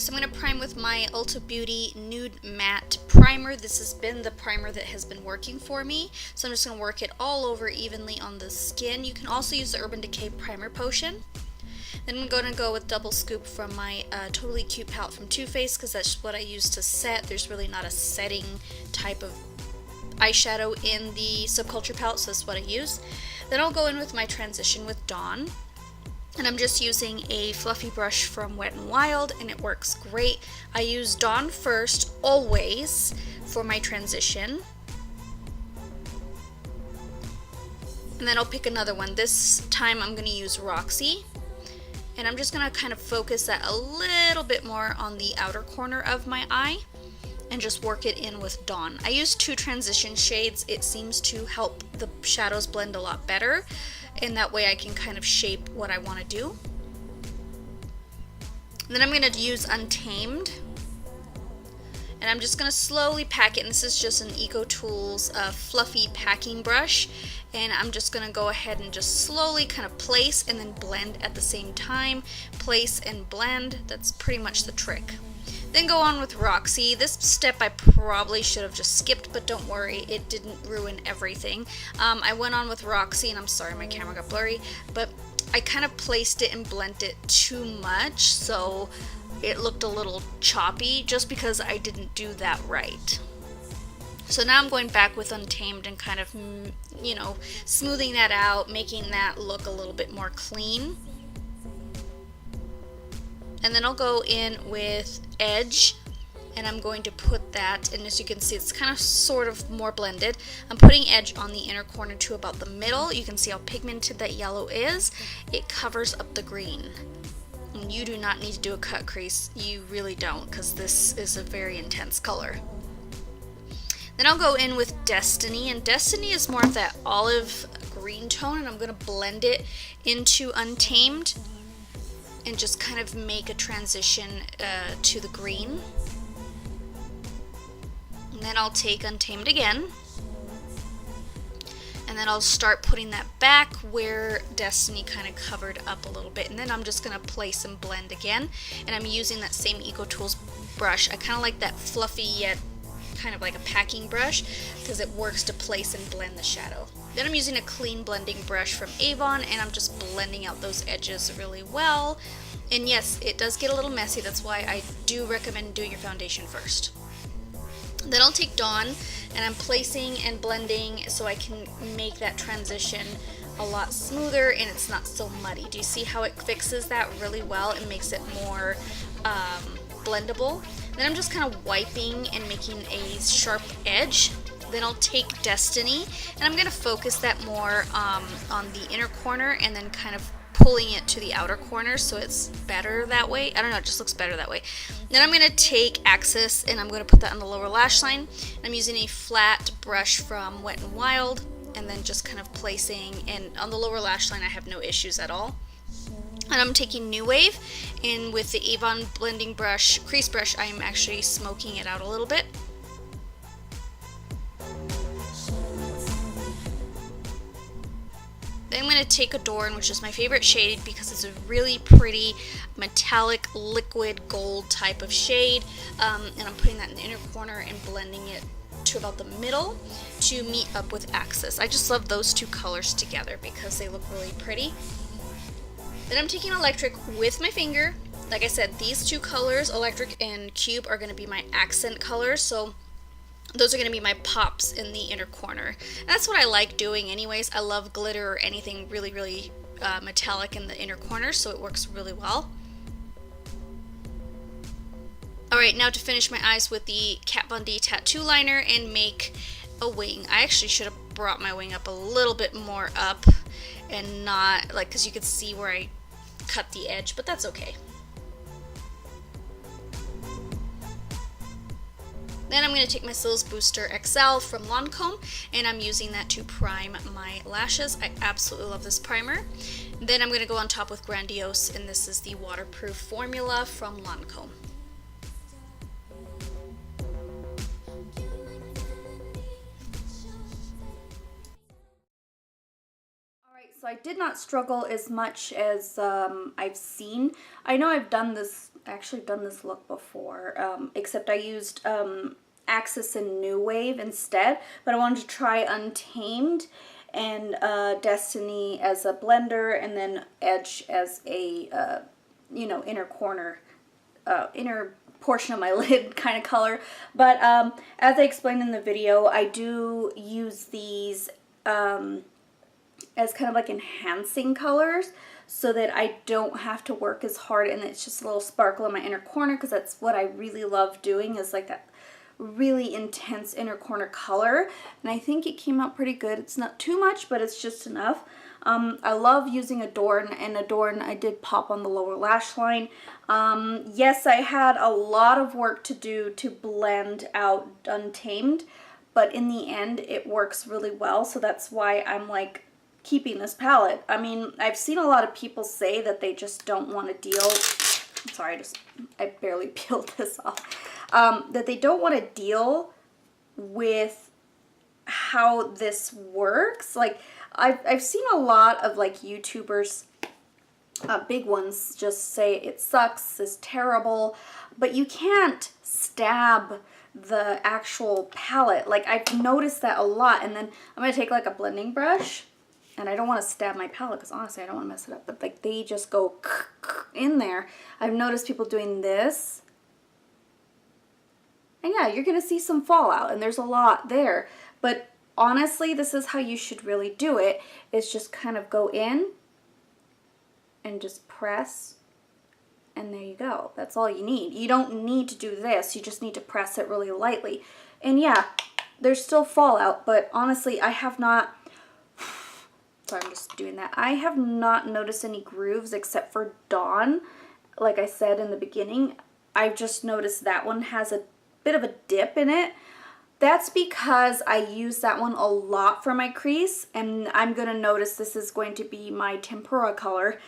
so I'm going to prime with my Ulta Beauty Nude Matte Primer. This has been the primer that has been working for me. So I'm just going to work it all over evenly on the skin. You can also use the Urban Decay Primer Potion. Then I'm going to go with Double Scoop from my Totally Cute palette from Too Faced, because that's what I use to set. There's really not a setting type of eyeshadow in the Subculture palette, so that's what I use. Then I'll go in with my transition with Dawn. And I'm just using a fluffy brush from Wet n Wild, and it works great. I use Dawn first, always, for my transition. And then I'll pick another one. This time I'm going to use Roxy. And I'm just going to kind of focus that a little bit more on the outer corner of my eye and just work it in with Dawn. I use 2 transition shades. It seems to help the shadows blend a lot better, and that way I can kind of shape what I want to do. And then I'm going to use Untamed, and I'm just going to slowly pack it, and this is just an EcoTools fluffy packing brush, and I'm just going to go ahead and just slowly kind of place and then blend at the same time. Place and blend, that's pretty much the trick. Then go on with Roxy. This step I probably should have just skipped, but don't worry, it didn't ruin everything. I went on with Roxy, and I'm sorry my camera got blurry, but I kind of placed it and blended it too much, so it looked a little choppy just because I didn't do that right. So now I'm going back with Untamed and kind of, you know, smoothing that out, making that look a little bit more clean. And then I'll go in with Edge, and I'm going to put that, and as you can see, it's kind of sort of more blended. I'm putting Edge on the inner corner to about the middle. You can see how pigmented that yellow is. It covers up the green. And you do not need to do a cut crease. You really don't, because this is a very intense color. Then I'll go in with Destiny, and Destiny is more of that olive green tone, and I'm going to blend it into Untamed and just kind of make a transition to the green. And then I'll take Untamed again, and then I'll start putting that back where Destiny kind of covered up a little bit, and then I'm just going to place and blend again, and I'm using that same EcoTools brush. I kind of like that fluffy yet kind of like a packing brush because it works to place and blend the shadow. Then I'm using a clean blending brush from Avon, and I'm just blending out those edges really well. And yes, it does get a little messy. That's why I do recommend doing your foundation first. Then I'll take Dawn, and I'm placing and blending so I can make that transition a lot smoother and it's not so muddy. Do you see how it fixes that really well and makes it more blendable? Then I'm just kind of wiping and making a sharp edge. Then I'll take Destiny, and I'm going to focus that more on the inner corner and then kind of pulling it to the outer corner so it's better that way. I don't know, it just looks better that way. Then I'm going to take Axis, and I'm going to put that on the lower lash line. I'm using a flat brush from Wet n Wild, and then just kind of placing, and on the lower lash line I have no issues at all. And I'm taking New Wave, and with the Avon blending brush, crease brush, I'm actually smoking it out a little bit. Then I'm going to take Adorn, which is my favorite shade because it's a really pretty metallic liquid gold type of shade, and I'm putting that in the inner corner and blending it to about the middle to meet up with Axis. I just love those two colors together because they look really pretty. Then I'm taking Electric with my finger. Like I said, these two colors, Electric and Cube, are going to be my accent colors, so those are going to be my pops in the inner corner. And that's what I like doing anyways. I love glitter or anything really, really metallic in the inner corner, so it works really well. Alright, now to finish my eyes with the Kat Von D tattoo liner and make a wing. I actually should have brought my wing up a little bit more up and not, like, because you could see where I cut the edge, but that's okay. Then I'm going to take my Cils Booster XL from Lancome, and I'm using that to prime my lashes. I absolutely love this primer. Then I'm going to go on top with Grandiose, and this is the waterproof formula from Lancome. So I did not struggle as much as I've seen. I know I've done this, actually done this look before, except I used Axis and New Wave instead, but I wanted to try Untamed and Destiny as a blender, and then Edge as a, you know, inner corner, inner portion of my lid kind of color. But as I explained in the video, I do use these as kind of like enhancing colors so that I don't have to work as hard, and it's just a little sparkle in my inner corner, because that's what I really love doing, is like that really intense inner corner color. And I think it came out pretty good. It's not too much, but it's just enough. I love using Adorn, and Adorn I did pop on the lower lash line. Yes, I had a lot of work to do to blend out Untamed, but in the end it works really well, so that's why I'm like keeping this palette. I mean, I've seen a lot of people say that they just don't want to deal, I'm sorry, I barely peeled this off, that they don't want to deal with how this works. Like, I've seen a lot of like YouTubers, big ones, just say it sucks, it's terrible, but you can't stab the actual palette. Like, I've noticed that a lot. And then I'm gonna take like a blending brush, and I don't want to stab my palette because honestly I don't want to mess it up, but like they just go in there. I've noticed people doing this, and yeah, you're gonna see some fallout, and there's a lot there, but honestly this is how you should really do it, is just kind of go in and just press, and there you go. That's all you need. You don't need to do this, you just need to press it really lightly. And yeah, there's still fallout, but honestly I have not, sorry, I'm just doing that, I have not noticed any grooves except for Dawn. Like I said in the beginning, I've just noticed that one has a bit of a dip in it. That's because I use that one a lot for my crease, and I'm going to notice this is going to be my tempera color.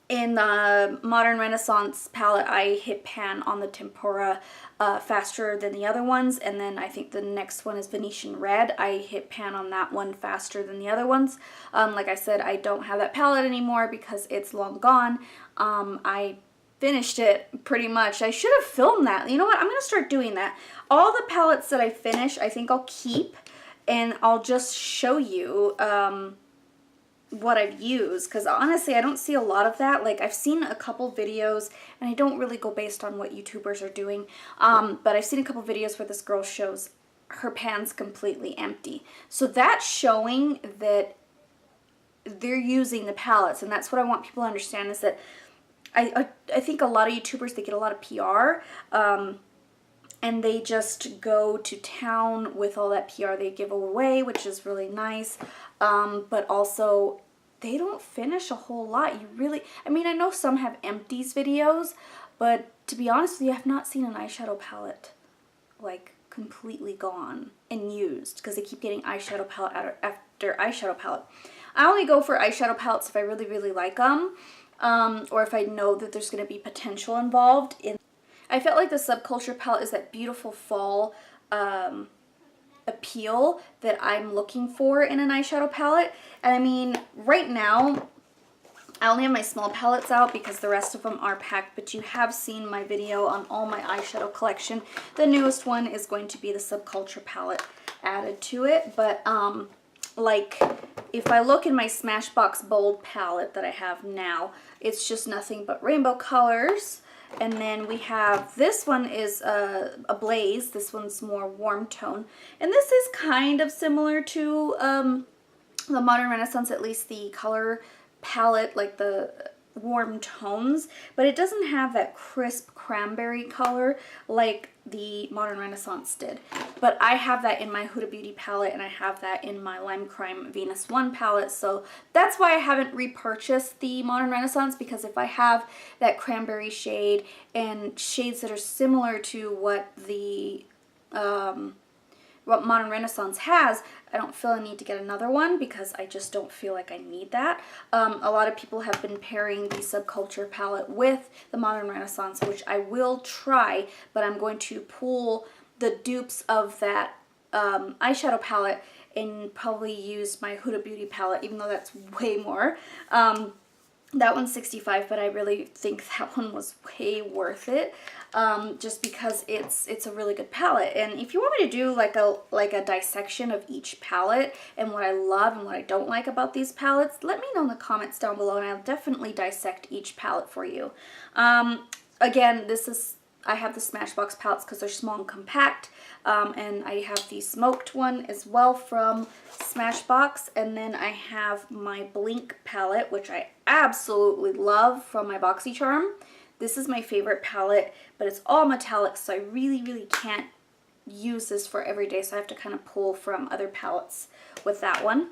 In the Modern Renaissance palette, I hit pan on the tempera faster than the other ones, and then I think the next one is Venetian Red. I hit pan on that one faster than the other ones. Like I said, I don't have that palette anymore because it's long gone. I finished it pretty much. I should have filmed that. You know what? I'm going to start doing that. All the palettes that I finish, I think I'll keep, and I'll just show you what I've used, because honestly I don't see a lot of that. Like, I've seen a couple videos, and I don't really go based on what YouTubers are doing, but I've seen a couple videos where this girl shows her pan's completely empty. So that's showing that they're using the palettes, and that's what I want people to understand, is that I think a lot of YouTubers, they get a lot of PR, and they just go to town with all that PR they give away, which is really nice. But also, they don't finish a whole lot. You really, I mean, I know some have empties videos, but to be honest with you, I have not seen an eyeshadow palette like completely gone and used, because they keep getting eyeshadow palette after eyeshadow palette. I only go for eyeshadow palettes if I really, really like them, or if I know that there's going to be potential involved in. I felt like the Subculture palette is that beautiful fall appeal that I'm looking for in an eyeshadow palette. And I mean, right now I only have my small palettes out because the rest of them are packed, but you have seen my video on all my eyeshadow collection. The newest one is going to be the Subculture palette added to it. But like, if I look in my Smashbox Bold palette that I have now, it's just nothing but rainbow colors. And then we have, this one is a Blaze. This one's more warm tone. And this is kind of similar to the Modern Renaissance, at least the color palette, like the warm tones. But it doesn't have that crisp cranberry color like the Modern Renaissance did. But I have that in my Huda Beauty palette, and I have that in my Lime Crime Venus 1 palette. So that's why I haven't repurchased the Modern Renaissance, because if I have that cranberry shade and shades that are similar to what the what Modern Renaissance has, I don't feel a need to get another one, because I just don't feel like I need that. A lot of people have been pairing the Subculture palette with the Modern Renaissance, which I will try, but I'm going to pull the dupes of that eyeshadow palette and probably use my Huda Beauty palette, even though that's way more. That one's $65, but I really think that one was way worth it, just because it's a really good palette. And if you want me to do like a dissection of each palette and what I love and what I don't like about these palettes, let me know in the comments down below, and I'll definitely dissect each palette for you. Again, I have the Smashbox palettes because they're small and compact, and I have the smoked one as well from Smashbox, and then I have my Blink palette, which I absolutely love, from my BoxyCharm. This is my favorite palette, but it's all metallic, so I really can't use this for every day, so I have to kind of pull from other palettes with that one.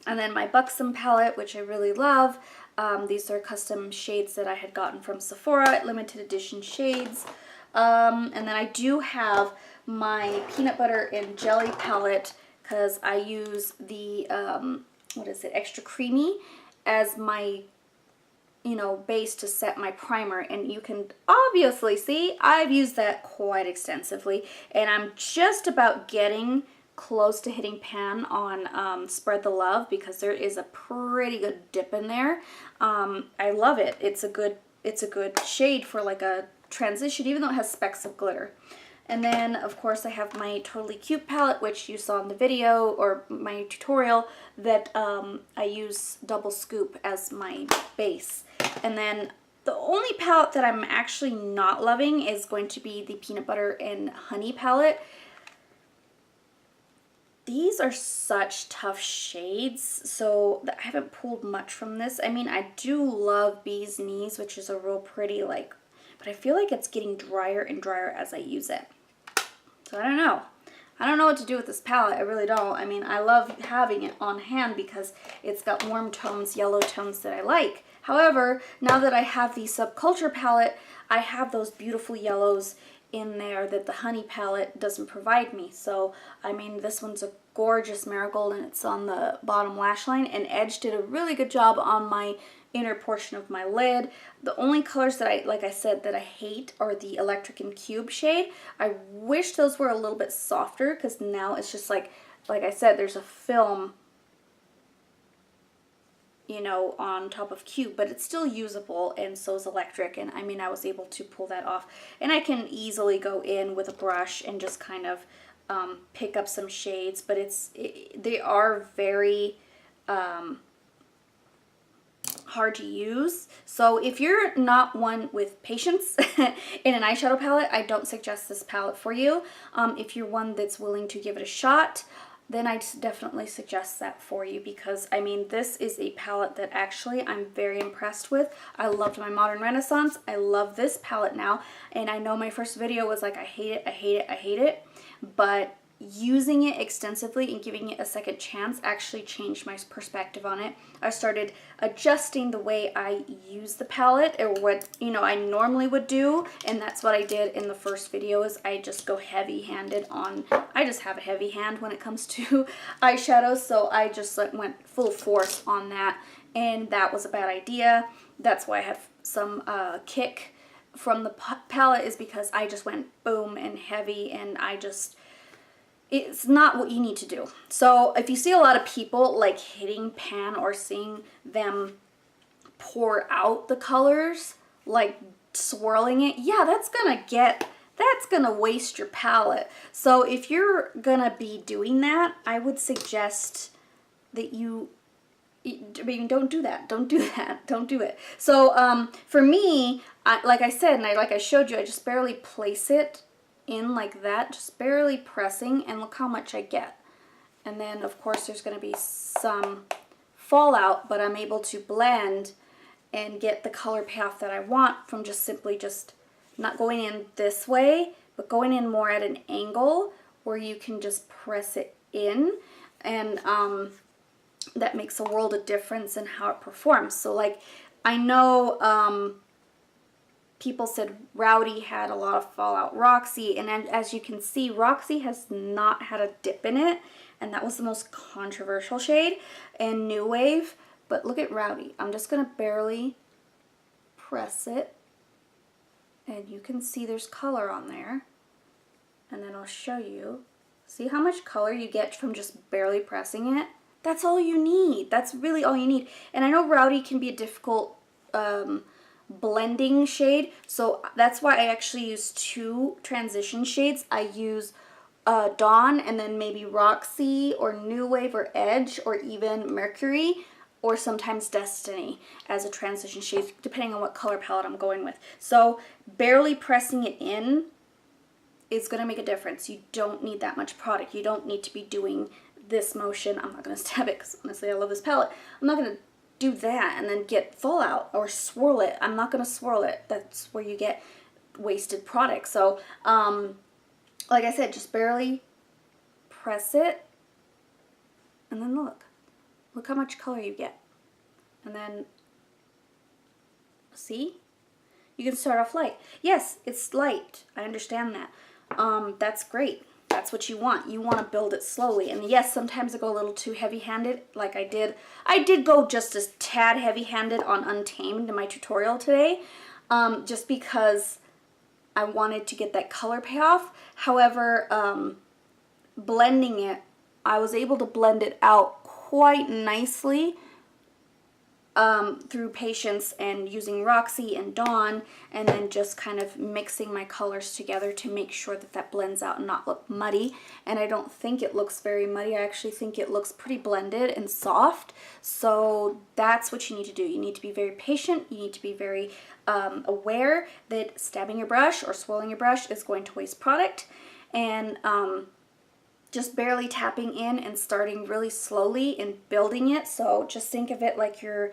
And then my Buxom palette, which I really love. These are custom shades that I had gotten from Sephora, limited edition shades. And then I do have my peanut butter and jelly palette, because I use the, extra creamy as my, base to set my primer. And you can obviously see I've used that quite extensively, and I'm just about getting close to hitting pan on Spread the Love, because there is a pretty good dip in there. I love it. It's a good shade for like a transition, even though it has specks of glitter. And then of course I have my Totally Cute palette, which you saw in the video or my tutorial, that I use Double Scoop as my base. And then the only palette that I'm actually not loving is going to be the Peanut Butter and Honey palette. These are such tough shades, so I haven't pulled much from this. I mean, I do love Bee's Knees, which is a real pretty, but I feel like it's getting drier and drier as I use it. So I don't know. I don't know what to do with this palette. I really don't. I mean, I love having it on hand because it's got warm tones, yellow tones that I like. However, now that I have the Subculture palette, I have those beautiful yellows in there that the Honey palette doesn't provide me. So I mean, this one's a gorgeous marigold, and it's on the bottom lash line, and Edge did a really good job on my inner portion of my lid. The only colors that like I said, that I hate are the Electric and Cube shade. I wish those were a little bit softer, because now it's just like I said, there's a film, on top of Cube, but it's still usable, and so is Electric. And I mean, I was able to pull that off, and I can easily go in with a brush and just kind of pick up some shades, but they are very hard to use. So if you're not one with patience in an eyeshadow palette, I don't suggest this palette for you. If you're one that's willing to give it a shot, then I definitely suggest that for you, because I mean, this is a palette that actually I'm very impressed with. I loved my Modern Renaissance. I love this palette now, and I know my first video was like, I hate it, I hate it, I hate it, but using it extensively and giving it a second chance actually changed my perspective on it. I started adjusting the way I use the palette, or what I normally would do, and that's what I did in the first video. Is I just go heavy-handed on. I just have a heavy hand when it comes to eyeshadows, so I just went full force on that, and that was a bad idea. That's why I have some kick from the palette, is because I just went boom and heavy, and it's not what you need to do. So if you see a lot of people like hitting pan or seeing them pour out the colors, like swirling it, yeah, that's gonna waste your palette. So if you're gonna be doing that, I would suggest that don't do that. Don't do that. Don't do it. So for me, like I said, and like I showed you, I just barely place it in like that, just barely pressing, and look how much I get. And then of course there's going to be some fallout, but I'm able to blend and get the color payoff that I want from just simply not going in this way, but going in more at an angle where you can just press it in, and that makes a world of difference in how it performs. So like, I know people said Rowdy had a lot of fallout. Roxy, and as you can see, Roxy has not had a dip in it, and that was the most controversial shade in New Wave. But look at Rowdy. I'm just going to barely press it, and you can see there's color on there. And then I'll show you See how much color you get from just barely pressing it? That's all you need. That's really all you need. And I know Rowdy can be a difficult blending shade, so that's why I actually use 2 transition shades. I use Dawn and then maybe Roxy or New Wave or Edge or even Mercury or sometimes Destiny as a transition shade, depending on what color palette I'm going with. So barely pressing it in is going to make a difference. You don't need that much product. You don't need to be doing this motion. I'm not going to stab it because honestly I love this palette. I'm not going to do that and then get fallout or swirl it. I'm not going to swirl it. That's where you get wasted product. So like I said, just barely press it and then look how much color you get. And then see, you can start off light. Yes, it's light. I understand that. That's great. That's what you want. You want to build it slowly. And yes, sometimes I go a little too heavy-handed, like I did. I did go just a tad heavy-handed on Untamed in my tutorial today, just because I wanted to get that color payoff. However, blending it, I was able to blend it out quite nicely through patience and using Roxy and Dawn, and then just kind of mixing my colors together to make sure that that blends out and not look muddy. And I don't think it looks very muddy. I actually think it looks pretty blended and soft. So that's what you need to do. You need to be very patient. You need to be very aware that stabbing your brush or swirling your brush is going to waste product. And just barely tapping in and starting really slowly and building it. So just think of it like you're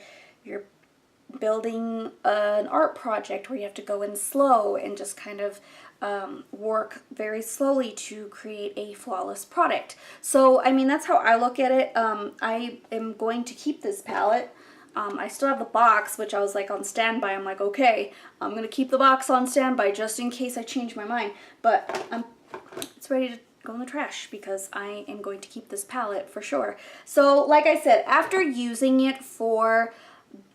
building an art project where you have to go in slow and just kind of work very slowly to create a flawless product. So I mean, that's how I look at it. I am going to keep this palette. I still have the box, which I was like on standby. I'm like, okay, I'm going to keep the box on standby just in case I change my mind. But it's ready to go in the trash because I am going to keep this palette for sure. So like I said, after using it for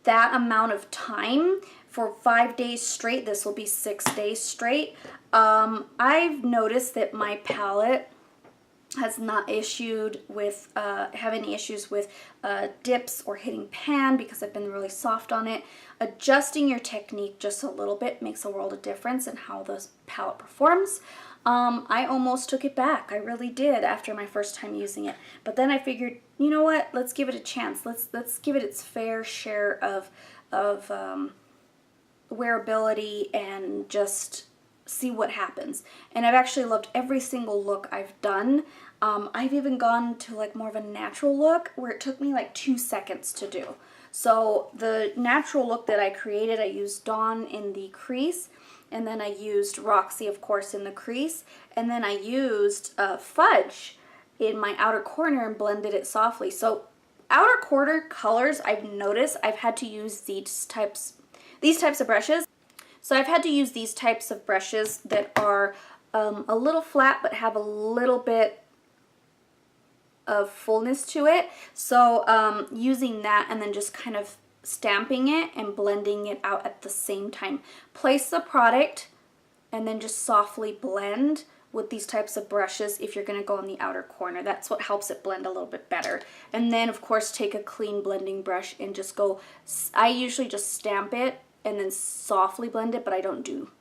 that amount of time, for 5 days straight, this will be 6 days straight, I've noticed that my palette has not issued with have any issues with dips or hitting pan because I've been really soft on it. Adjusting your technique just a little bit makes a world of difference in how the palette performs. I almost took it back. I really did after my first time using it. But then I figured, you know what? Let's give it a chance. Let's give it its fair share of wearability and just see what happens. And I've actually loved every single look I've done. I've even gone to like more of a natural look where it took me like 2 seconds to do. So the natural look that I created, I used Dawn in the crease, and then I used Roxy, of course, in the crease, and then I used Fudge in my outer corner and blended it softly. So outer corner colors, I've noticed I've had to use these types of brushes. So I've had to use these types of brushes that are a little flat but have a little bit of fullness to it. So using that and then just kind of stamping it and blending it out at the same time. Place the product and then just softly blend with these types of brushes if you're going to go in the outer corner. That's what helps it blend a little bit better. And then of course take a clean blending brush and just go, I usually just stamp it and then softly blend it, but I don't do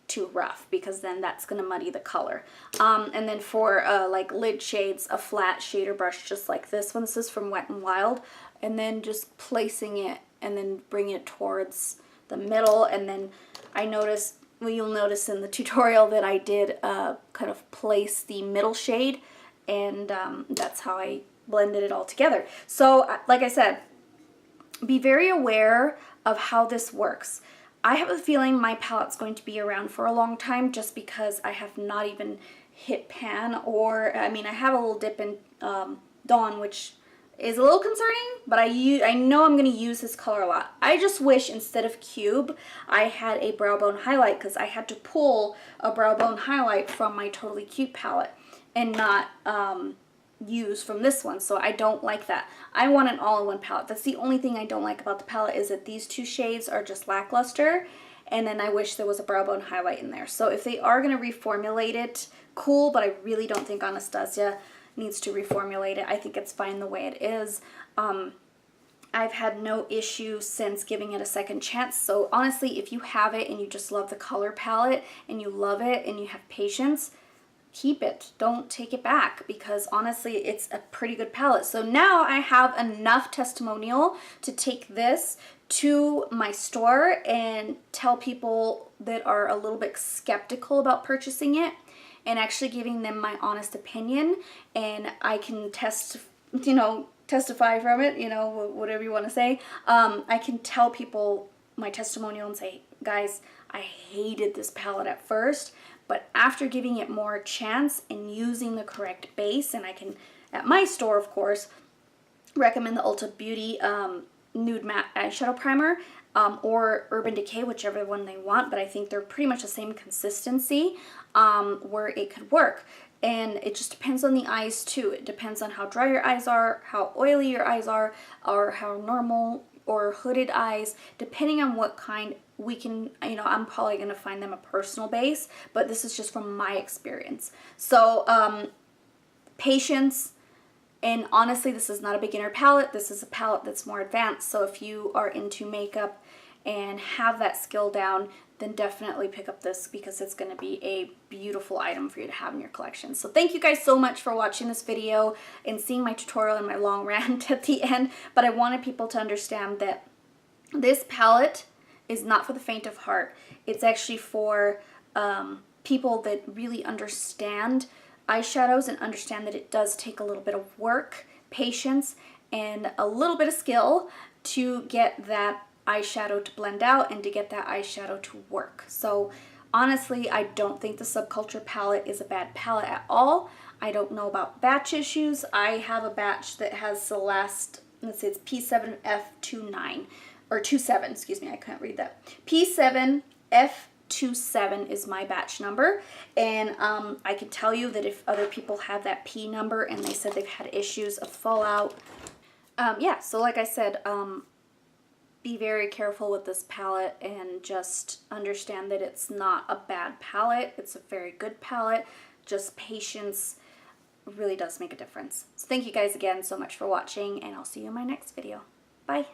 too rough because then that's going to muddy the color. And then for like lid shades, a flat shader brush just like this one. This is from Wet n Wild. And then just placing it and then bringing it towards the middle. And then I noticed, well, you'll notice in the tutorial that I did kind of place the middle shade, and that's how I blended it all together. So like I said, be very aware of how this works. I have a feeling my palette's going to be around for a long time just because I have not even hit pan, or I mean I have a little dip in Dawn, which is a little concerning, but I know I'm going to use this color a lot. I just wish instead of Cube I had a brow bone highlight, because I had to pull a brow bone highlight from my Totally Cute palette and not use from this one, so I don't like that. I want an all-in-one palette. That's the only thing I don't like about the palette, is that these two shades are just lackluster, and then I wish there was a brow bone highlight in there. So if they are going to reformulate it, cool, but I really don't think Anastasia needs to reformulate it. I think it's fine the way it is. I've had no issue since giving it a second chance. So honestly, if you have it and you just love the color palette and you love it and you have patience, keep it. Don't take it back, because honestly, it's a pretty good palette. So now I have enough testimonial to take this to my store and tell people that are a little bit skeptical about purchasing it, and actually giving them my honest opinion, and I can testify from it, whatever you want to say. I can tell people my testimonial and say, guys, I hated this palette at first, but after giving it more chance and using the correct base, and I can, at my store, of course, recommend the Ulta Beauty Nude Matte Eyeshadow Primer, or Urban Decay, whichever one they want, but I think they're pretty much the same consistency, where it could work. And it just depends on the eyes too. It depends on how dry your eyes are, how oily your eyes are, or how normal or hooded eyes. Depending on what kind, we can, I'm probably going to find them a personal base, but this is just from my experience. So, patience. And honestly, this is not a beginner palette. This is a palette that's more advanced. So if you are into makeup and have that skill down, then definitely pick up this, because it's going to be a beautiful item for you to have in your collection. So thank you guys so much for watching this video and seeing my tutorial and my long rant at the end. But I wanted people to understand that this palette is not for the faint of heart. It's actually for people that really understand eyeshadows and understand that it does take a little bit of work, patience, and a little bit of skill to get that eyeshadow to blend out and to get that eyeshadow to work. So honestly, I don't think the Subculture palette is a bad palette at all. I don't know about batch issues. I have a batch that has the last, let's say it's P7F29, or 27, excuse me, I can't read that. P7F27 is my batch number, and I can tell you that if other people have that P number and they said they've had issues of fallout, yeah, so like I said, be very careful with this palette and just understand that it's not a bad palette. It's a very good palette. Just patience really does make a difference. So thank you guys again so much for watching, and I'll see you in my next video. Bye.